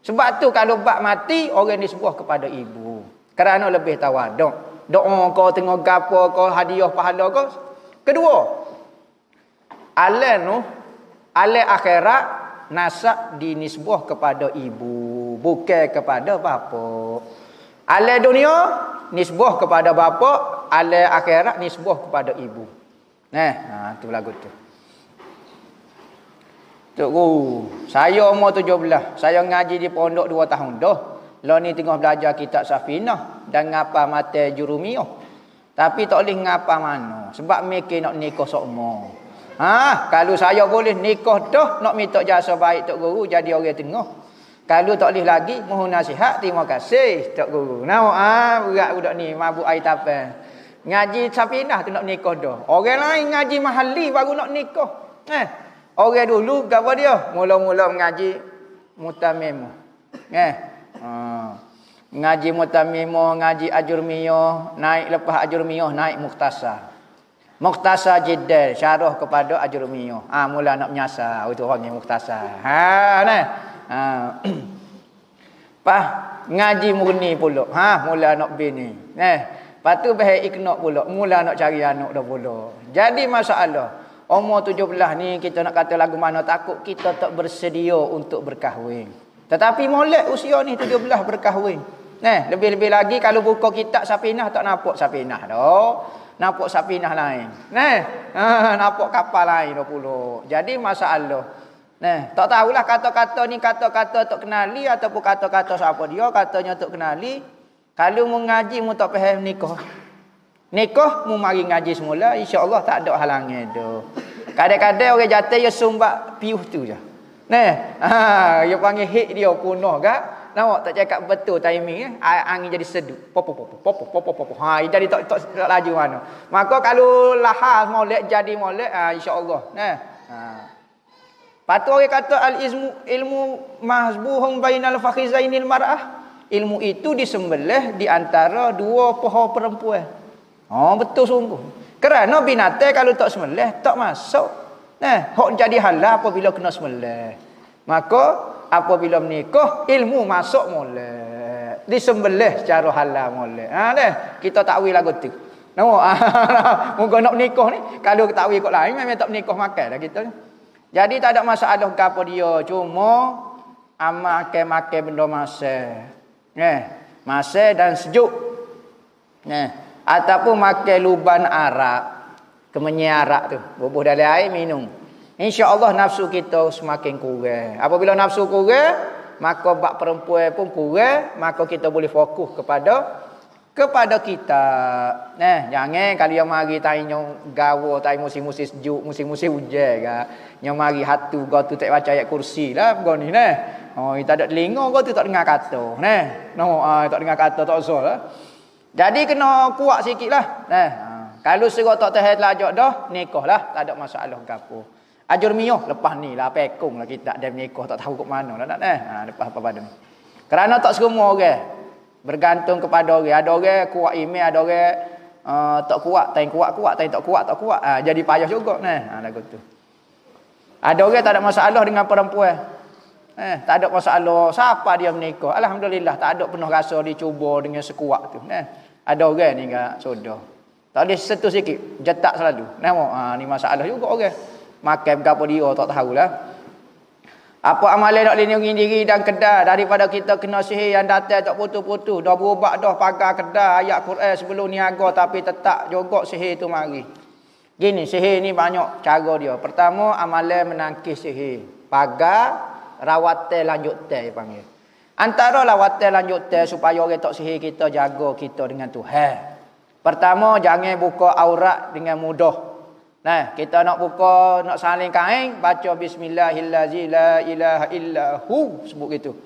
Sebab tu kalau bak mati, orang disebut kepada ibu. Kerana lebih tawaduk. Doa kau tengok gapo kau hadiah pahala kau. Kedua, alan akhirat nasab dinisbah kepada ibu, bukan kepada bapa. Alan dunia nisbah kepada bapa, alam akhirat nisbah kepada ibu. Tu lagu tu. Tok Guru, saya umur 17. Saya ngaji di pondok 2 tahun dah. Lah ni tengah belajar kitab Safinah dan ngapa mata Jurumiyah. Tapi tak boleh ngapa mana. Sebab mikir nak nikah sokmo. Kalau saya boleh nikah dah, nak minta jasa baik Tok Guru jadi orang tengah. Kalau tak boleh lagi, mohon nasihat, terima kasih Tok Guru. Berat budak ni, mabuk air tapal. Ngaji Safinah tu nak nikah dah. Orang lain ngaji mahali baru nak nikah. Orang dulu apa dia? Mula-mula mengaji mutamimah. Ngaji mutamimah, ngaji ajurmiyah, naik lepas ajurmiyah, naik mukhtasar. Mukhtasar Jiddal, syarah kepada ajurmiyah. Mula nak menyasar, itu orang yang mukhtasar. Pah ngaji murni pula. Mula nak bini. Lepas tu bahaya iknak pula. Mula nak cari anak dah pula. Jadi masalah. Umur 17 ni kita nak kata lagu mana takut kita tak bersedia untuk berkahwin. Tetapi molek usia ni 17 berkahwin. Lebih-lebih lagi kalau buka kitab Safinah tak nampak Safinah dah. Nampak Safinah lain. Nampak kapal lain dah pula. Jadi masalah. Tak tahulah kata-kata ni kata-kata tak kenali ataupun kata-kata siapa dia, katanya tak kenali. Kalau mu ngaji mu tak faham nikah. Nikah mu mari ngaji semula, insya-Allah tak ada halangan tu. Kadang-kadang orang jatuh dia sumbat piuh tu je. Dia panggil hit dia punah gak. Nampak tak cakap betul timing angin jadi sedup. Pop. Jadi tak laju mana. Maka kalau lahas molek jadi molek insya-Allah. Patu orang kata ilmu mahzbuhun bainal fakhizainil mar'ah. Ilmu itu disembelih di antara dua paha perempuan. Oh, betul sungguh. Kerana binatang kalau tak sembelih tak masuk. Nah, hok jadi halal apabila kena sembelih. Maka apabila menikah ilmu masuk molek. Disembelih secara halal molek. Ha dah, kita takwil lagu tu. Nampak? Moga nak menikah ni kalau takwil kok lain memang tak menikah makan dah kita ni. Jadi tak ada masalah gapo dia, cuma amal makan benda masa. Masa dan sejuk. Ataupun makan luban arak, kemenyan arak tu, bubuh dalam air minum. Insya-Allah nafsu kita semakin kurang. Apabila nafsu kurang, maka bab perempuan pun kurang, maka kita boleh fokus kepada kita. Jangan kalau yang mari tanya gawa, tanya musim-musim sejuk, musim-musim hujan ke. Yang mari hatu kau tu tak baca ayat kursi lah kau ni Oh, tak ada telinga kau tu tak dengar kata. Tak dengar kata tak usah lah. Jadi kena kuat sikitlah. Kalau serah tak tahan telajak dah, nikahlah, tak ada masalah gapo. Ajur miyah lepas ni lah pekung lah kita dah nikah tak tahu kat mana lah lepas apa pada ni. Kerana tak semua orang bergantung kepada orang. Ada orang kuat iman, ada orang tak kuat, tak kuat, tak kuat. Jadi payah juga lagu tu. Ada orang tak ada masalah dengan perempuan. Tak ada masalah siapa dia menikah. Alhamdulillah tak ada pernah rasa dicuba dengan sekuat tu. Ada orang ni enggak sudah. Tak boleh sentuh sikit, jetak selalu. Ni masalah juga orang. Makan gapo dia tak tahulah. Apa amalan nak lindungi diri dan kedai daripada kita kena sihir yang datang tak putus-putus. Dah berubat dah pagar kedai ayat Quran sebelum niaga tapi tetap juga sihir tu mari. Gini, sihir ni banyak cara dia. Pertama, amalan menangkis sihir. Pagar rawatan lanjutan dia panggil. Antara rawatan lanjutan supaya orang tak sihir kita, jaga kita dengan Tuhan. Pertama, jangan buka aurat dengan mudah. Kita nak buka, nak salin kain, baca bismillahirrahmanirrahim, la ilaha illahu, sebut gitu.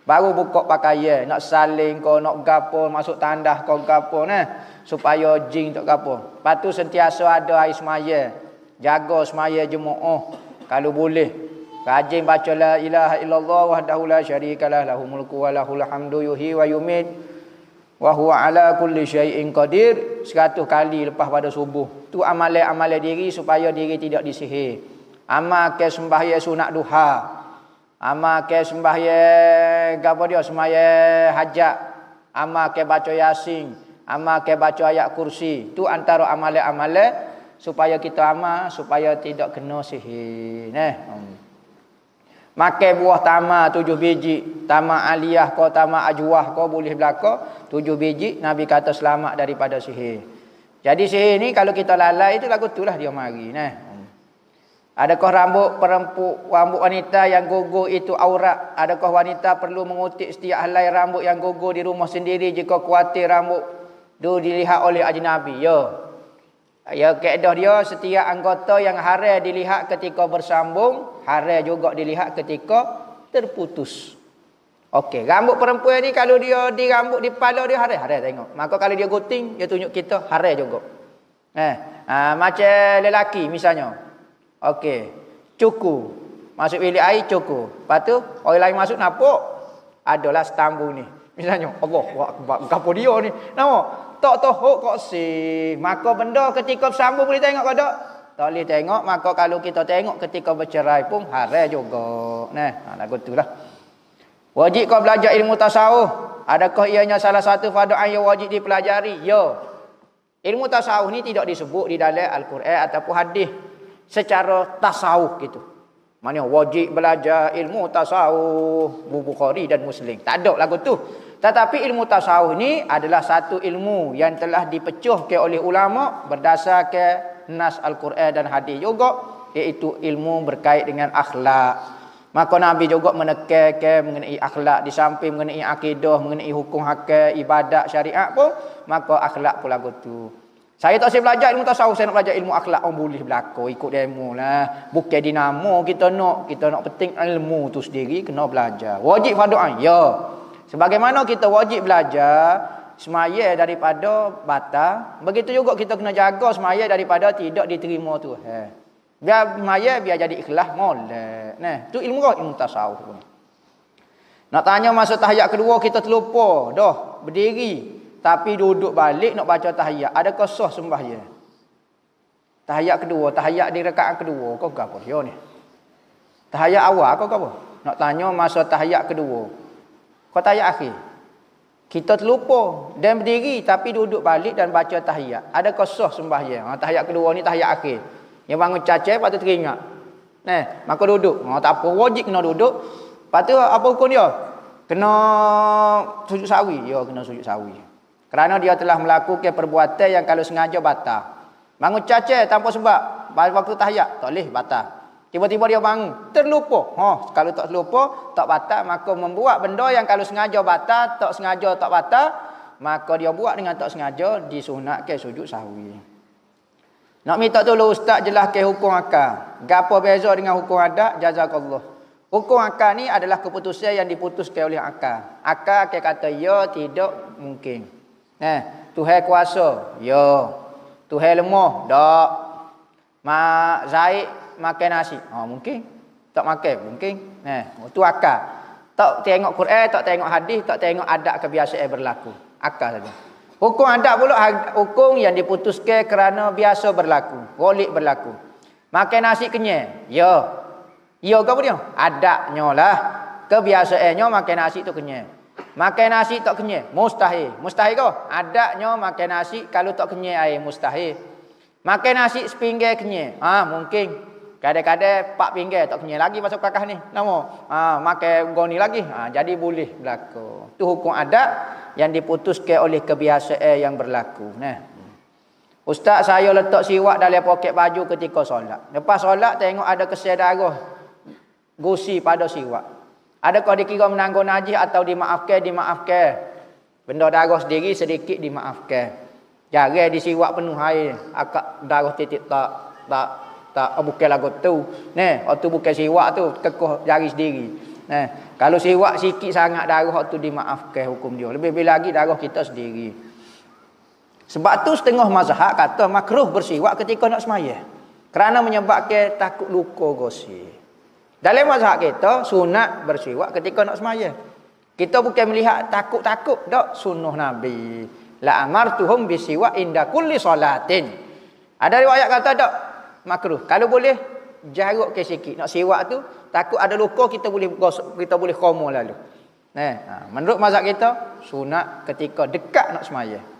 Baru buka pakaian, nak salin kau, nak gapo, masuk tandah kau gapo supaya jin tak gapo. Lepas tu sentiasa ada air semaya. Jaga semaya jemaah kalau boleh. Rajin baca la ilaha illallah wahdahu la syarikalah lahul mulku wa lahul hamdu yuhyi wa yumit wa huwa ala kulli syai'in qadir 100 kali lepas pada subuh. Tu amalan-amalan diri supaya diri tidak disihir. Amal ke sembahyang sunat duha. Amal ke sembahyang gapo dia sembahyang hajat. Amal ke baca yasin, amal ke baca ayat kursi. Tu antara amalan-amalan supaya kita amal supaya tidak kena sihir. Makan buah tamar 7 biji, tamar aliyah kau, tamar ajwah kau boleh belaka 7 biji, Nabi kata selamat daripada sihir. Jadi sihir ni kalau kita lalai itu lagu itulah dia mari Adakah rambut wanita yang gugur itu aurat? Adakah wanita perlu mengutik setiap helai rambut yang gugur di rumah sendiri jika khawatir rambut itu dilihat oleh ajnabi? Ya, kaedah dia setiap anggota yang haram dilihat ketika bersambung, haram juga dilihat ketika terputus. Okey, rambut perempuan ni kalau dia di rambut di kepala dia haram tengok. Maka kalau dia gunting, dia tunjuk kita haram juga. Macam lelaki misalnya. Okey, cukur. Masuk bilik air cukur. Lepas tu orang lain masuk nampak adalah stambu ni. Misalnya, Allah, gapo dia ni? Nampak? Tak tahu kok sih. Maka benda ketika bersambung boleh tengok ke tak? Tak boleh tengok. Maka kalau kita tengok ketika bercerai pun haram juga. Lagu tu lah. Wajib kau belajar ilmu tasawuf. Adakah ianya salah satu fardu yang wajib dipelajari? Ya. Ilmu tasawuf ni tidak disebut di dalam Al-Quran ataupun hadis secara tasawuf gitu. Mana wajib belajar ilmu tasawuf Bukhari dan Muslim. Tak ada lagu tu. Tetapi ilmu tasawuf ni adalah satu ilmu yang telah dipecuhkan oleh ulama berdasarkan nas Al-Quran dan hadis juga, iaitu ilmu berkait dengan akhlak. Maka Nabi juga menekankan mengenai akhlak di samping mengenai akidah, mengenai hukum hakam, ibadat, syariat pun, maka akhlak pun lagu tu. Saya tak saya belajar ilmu tasawuf, saya nak belajar ilmu akhlak, boleh berlaku ikut demo lah. Bukan dinamo kita nak penting ilmu tu sendiri kena belajar. Wajib fardu ain. Ya. Sebagaimana kita wajib belajar semaya daripada batal, begitu juga kita kena jaga semaya daripada tidak diterima Tuhan. Biar semaya biar jadi ikhlas molek. Tu ilmu tasawuf. Nak tanya masa tahiyat kedua kita terlupa dah berdiri. tapi duduk balik nak baca tahiyat, adakah sah sembahyang? Tahiyat kedua, tahiyat di rakaat kedua, kau apa dia ni? Tahiyat awal kau apa? Nak tanya masa tahiyat kedua. Kau tahiyat akhir. Kita terlupa dan berdiri tapi duduk balik dan baca tahiyat. Adakah sah sembahyang? Tahiyat kedua ni tahiyat akhir. Yang bangun cacai lepas tu teringat. Maka duduk. Tak apa, wajib kena duduk. Lepas tu apa hukum dia? Kena sujud sawi. Ya, kena sujud sawi. Kerana dia telah melakukan perbuatan yang kalau sengaja batal. Bangun cacai tanpa sebab. Waktu tahiyat, tak boleh batal. Tiba-tiba dia bangun, terlupa. Kalau tak terlupa, tak batal, maka membuat benda yang kalau sengaja batal, tak sengaja tak batal, maka dia buat dengan tak sengaja, disunatkan sujud sahwi. Nak minta tolong ustaz jelaskan hukum akal. Gapo beza dengan hukum adat? Jazakallah. Hukum akal ni adalah keputusan yang diputuskan oleh akal. Akal akan kata ya, tidak, mungkin. Tuhan kuasa, ya. Tuhan lemah, tak. Mak Zaid makan nasi. Mungkin. Tak makan, mungkin. Itu akal. Tak tengok Quran, tak tengok hadis, tak tengok adat kebiasaan berlaku. Akal saja. Hukum adat pula hukum yang diputuskan kerana biasa berlaku, golek berlaku. Makan nasi kenyang. Ya. Ya ke apa dia? Adatnya lah. Kebiasaannya makan nasi tu kenyang. Makan nasi tak kenyang, mustahil. Mustahil ke? Adatnya makan nasi kalau tak kenyang air mustahil. Makan nasi sepinggan kenyang. Mungkin. Kadang-kadang 4 pinggan tak kenyang lagi masuk kakak ni. Nama. Makan goni lagi. Jadi boleh berlaku. Itu hukum adat yang diputuskan oleh kebiasaan yang berlaku. Ustaz, saya letak siwak dalam poket baju ketika solat. Lepas solat tengok ada kesel darah gusi pada siwak. Adakah dikira menanggung najis atau dimaafkan? Dimaafkan. Benda darah sendiri sedikit dimaafkan. Jarang disiwak penuh air. Akak darah titik tak bukan lagu tu. Waktu bukan siwak tu kekuh jari sendiri. Kalau siwak sikit sangat darah tu dimaafkan hukum dia. Lebih-lebih lagi darah kita sendiri. Sebab tu setengah mazhab kata makruh bersiwak ketika nak sembahyang. Kerana menyebabkan takut luka gosip. Dalam mazhab kita sunat bersiwak ketika nak sembahyang. Kita bukan melihat takut-takut dak sunnah Nabi. La amartuhum bisiwak inda kulli salatin. Ada riwayat kata dak makruh. Kalau boleh jaruk ke sikit. Nak siwak tu takut ada luka kita boleh khomo lalu. Menurut mazhab kita sunat ketika dekat nak sembahyang.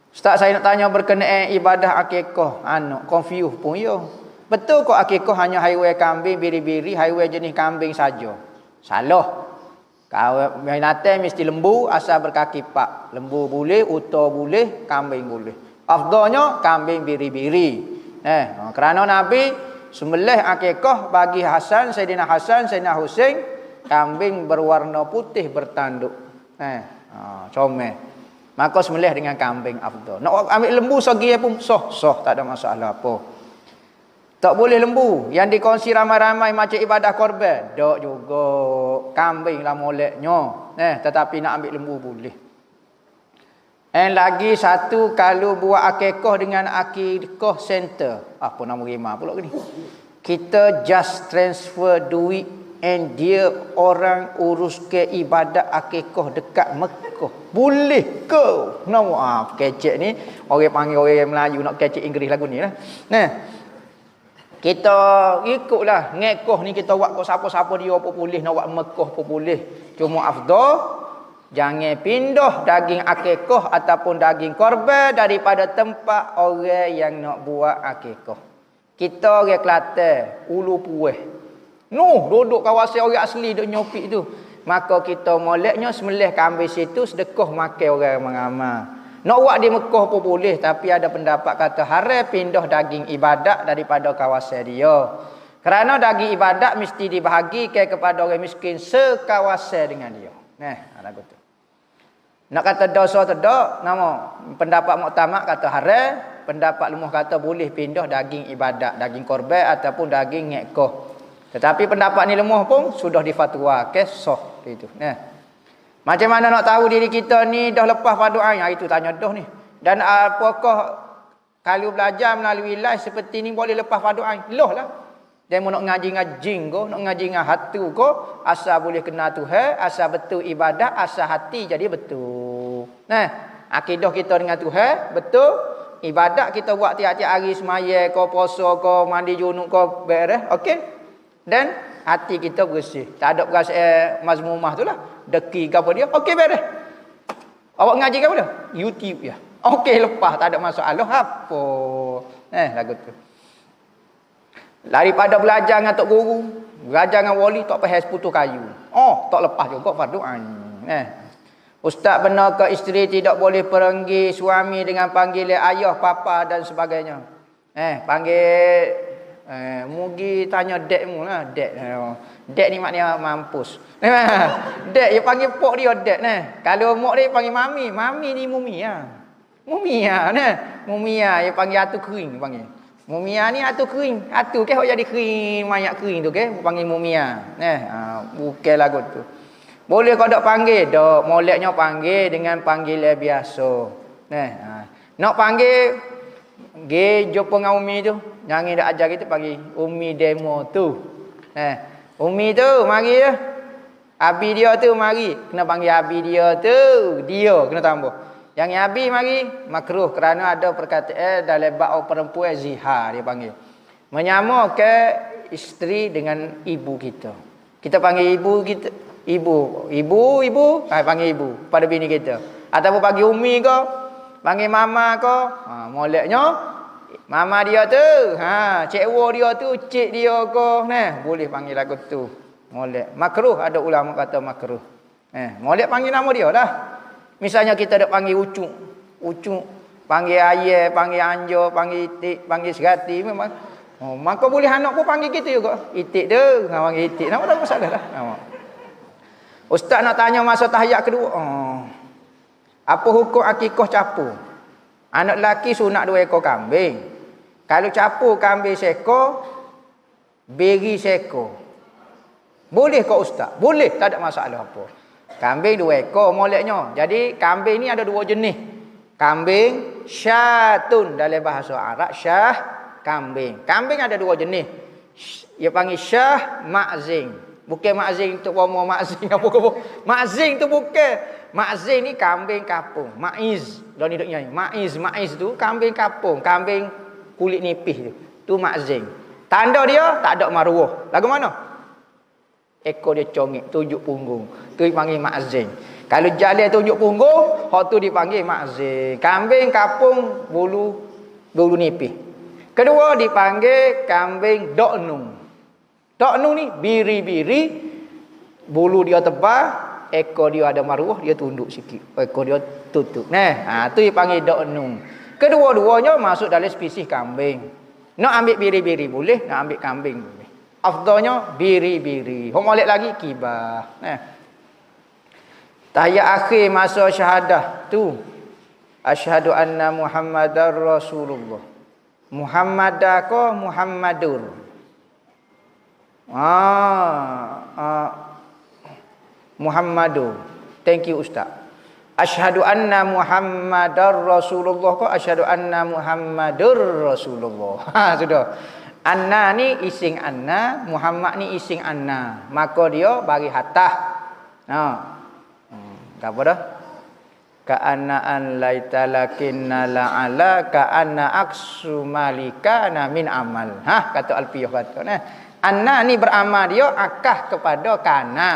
Ustaz, saya nak tanya berkenaan ibadah akikah anak. Confuse pun ya. Betul kok akikah hanya haiwan kambing biri-biri, haiwan jenis kambing saja? Salah. Kalau binatang mesti lembu asal berkaki 4. Lembu boleh, unta boleh, kambing boleh. Afdalnya kambing biri-biri. Kerana Nabi sembelih akikah bagi Sayyidina Hasan, Sayyidina Husain, kambing berwarna putih bertanduk. Comel. Maka sembelih dengan kambing afdal. Nak ambil lembu segi pun sah, tak ada masalah apa. Tak boleh lembu yang dikongsi ramai-ramai macam ibadah korban. Tak juga. Kambing lah moleknya. Tetapi nak ambil lembu boleh. And lagi satu, kalau buat akikah dengan akikah center. Apa nama rimah pula ni? Kita just transfer duit and dia orang urus ke ibadat akikah dekat Mekah. Boleh ke? Nama kecek ni. Orang panggil orang Melayu nak kecek Inggeris lagu ni lah. Kita ikutlah ngekoh ni kita buat kau siapa-siapa dia apa boleh nak buat Mekah apa boleh. Cuma afdal jangan pindah daging akikah ataupun daging korban daripada tempat orang yang nak buat akikah. Kita orang Kelantan, Ulu Pueh. Duduk kawasan orang asli duk nyopik tu. Maka kita moleknya sembelih kambing situ sedekah makan orang ramai-ramai. Nak buat di Mekah pun boleh, tapi ada pendapat kata haram pindah daging ibadat daripada kawasan dia. Kerana daging ibadat mesti dibahagikan kepada orang miskin sekawasan dengan dia. Lagu tu. Nak kata dosa tak, nama pendapat muktamad kata haram, pendapat lemah kata boleh pindah daging ibadat, daging korban ataupun daging ngekah. Tetapi pendapat ni lemah pun sudah difatwakan sah itu. Macam mana nak tahu diri kita ni dah lepas fardu ain? Itu tanya dah ni. Dan apakah kalau belajar melalui live seperti ni boleh lepas fardu ain? Loh lah. Dia mau nak ngaji-ngaji ko, nak ngaji dengan hatu ko, asal boleh kenal Tuhan, asal betul ibadah, asal hati jadi betul. Akidah kita dengan Tuhan betul. Ibadat kita buat tiap-tiap hari semaya ke puasa ke mandi junub ke beres. Okey. Dan hati kita bersih. Tak ada perasaan mazmumah tu lah. Deki ke apa dia. Okey beres. Awak ngaji ke apa dah? YouTube ya. Okey lepas tak ada masalah. Apa? Lagu tu. Daripada belajar dengan tok guru, belajar dengan wali tak payah seputus kayu. Tak lepas juga fardu ain. Ustaz benar ke isteri tidak boleh pergi suami dengan panggilan ayah, papa dan sebagainya? Panggil mugi tanya dek mu lah, dek. Dek ni maknanya mampus. Dek dia panggil pok dia dek nah. Kalau mak dia panggil mami, mami ni mumia. Mumia nah. Mumia dia panggil atu kering panggil. Mumia ni atu kering. Atu ke jadi kering, mayat kering tu ke panggil mumia. Bukan lagu tu. Boleh kau dak panggil, dak moleknya panggil dengan panggilan biasa. Nak panggil ge jumpa dengan umi tu. Jangan dak ajar kita panggil umi demo tu. Umi tu mari ya. Abi dia tu mari. Kena panggil abi dia tu. Dia kena tambah. Yang abi mari makruh kerana ada perkataan dalam bab perempuan zihar dia panggil. Menyamakan isteri dengan ibu kita. Kita panggil ibu kita, ibu, panggil ibu pada bini kita. Ataupun panggil umi ke, panggil mama ke. Moleknya mama dia tu, cikgu dia tu, cik dia ke, boleh panggil lagu tu. Molek. Makruh ada ulama kata makruh. Molek panggil nama dia lah. Misalnya kita ada panggil ucuk, panggil ayah, panggil anjo, panggil itik, panggil serati memang. Maka boleh anak pun panggil kita juga. Itik tu, panggil itik. Nama tak masalah lah. Ustaz nak tanya masa tahiyat kedua. Apa hukum akikah capur? Anak lelaki sunat 2 ekor kambing. Kalau capur kambing seekor, beri seekor. Boleh ke ustaz? Boleh, tak ada masalah apa. Kambing 2 ekor moleknya. Jadi kambing ni ada 2 jenis. Kambing syatun dalam bahasa Arab, syah kambing. Kambing ada 2 jenis. Dia panggil syah ma'zing. Bukan ma'zing tu bomo ma'zing apa. Ma'zing tu bukan. Ma'zing ni kambing kapung. Ma'iz. Dah ni duk nyanyi. Ma'iz tu kambing kapung, kambing kulit nipis tu. Tu ma'zing. Tanda dia tak ada maruah. Lagu mana? Ekor dia congik, tunjuk punggung. Tu dipanggil ma'zing. Kalau jalan tunjuk punggung, hak tu dipanggil ma'zing. Kambing kapung bulu nipis. Kedua dipanggil kambing doknung. Doknung ni biri-biri, bulu dia tebal, ekor dia ada maruah, dia tunduk sikit. Ekor dia tutup. Tu dipanggil doknung. Kedua-duanya masuk dalam spesies kambing. Nak ambil biri-biri boleh, nak ambil kambing boleh. Afdalnya biri-biri. Molek lagi kibah. Tahiyat akhir masa syahadah tu. Asyhadu anna Muhammadar Rasulullah. Muhammadah ke Muhammadur? Muhammadur. Thank you ustaz. Asyhadu anna Muhammadar Rasulullah ke asyhadu anna Muhammadur Rasulullah. Sudah. Anna ni ising anna, Muhammad ni ising anna. Maka dia bagi hatah. Apa dah? Ka'anna an laitalakinna la'ala ka'anna aksu malikana min amal. Kata Alfiyah kata. Anna ni beramal dia akah kepada kana.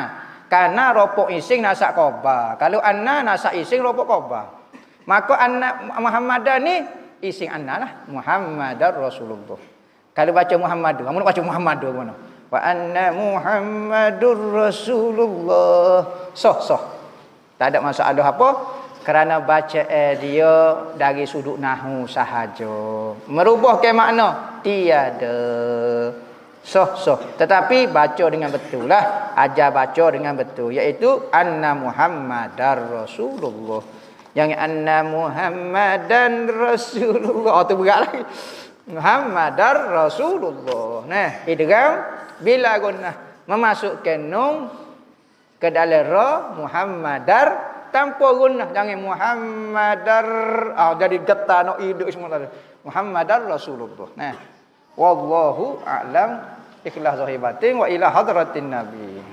Kana ropok ising nasak koba. Kalau anna nasak ising ropok koba. Maka anna Muhammadan ni ising anna lah. Muhammadar Rasulullah. Kalau baca Muhammadur, kamu nak baca Muhammadur mana? Wa anna Muhammadur Rasulullah. Soh. Tak ada masalah apa. Kerana baca dia dari sudut nahwu sahaja. Merubah ke makna? Tiada. Soh. Tetapi baca dengan betul lah. Ajar baca dengan betul. Iaitu anna Muhammadar Rasulullah. Yang anna Muhammadan Rasulullah. Tu berat lagi. Muhammadar Rasulullah. Idgham bila gunnah memasukkan nun ke dalam ra Muhammadar tanpa gunnah. Jangan Muhammadar jadi getar nak hidup semua tadi. Muhammadar Rasulullah. Wallahu a'lam. Ikhlas zahir batin wa ila hadratin nabi.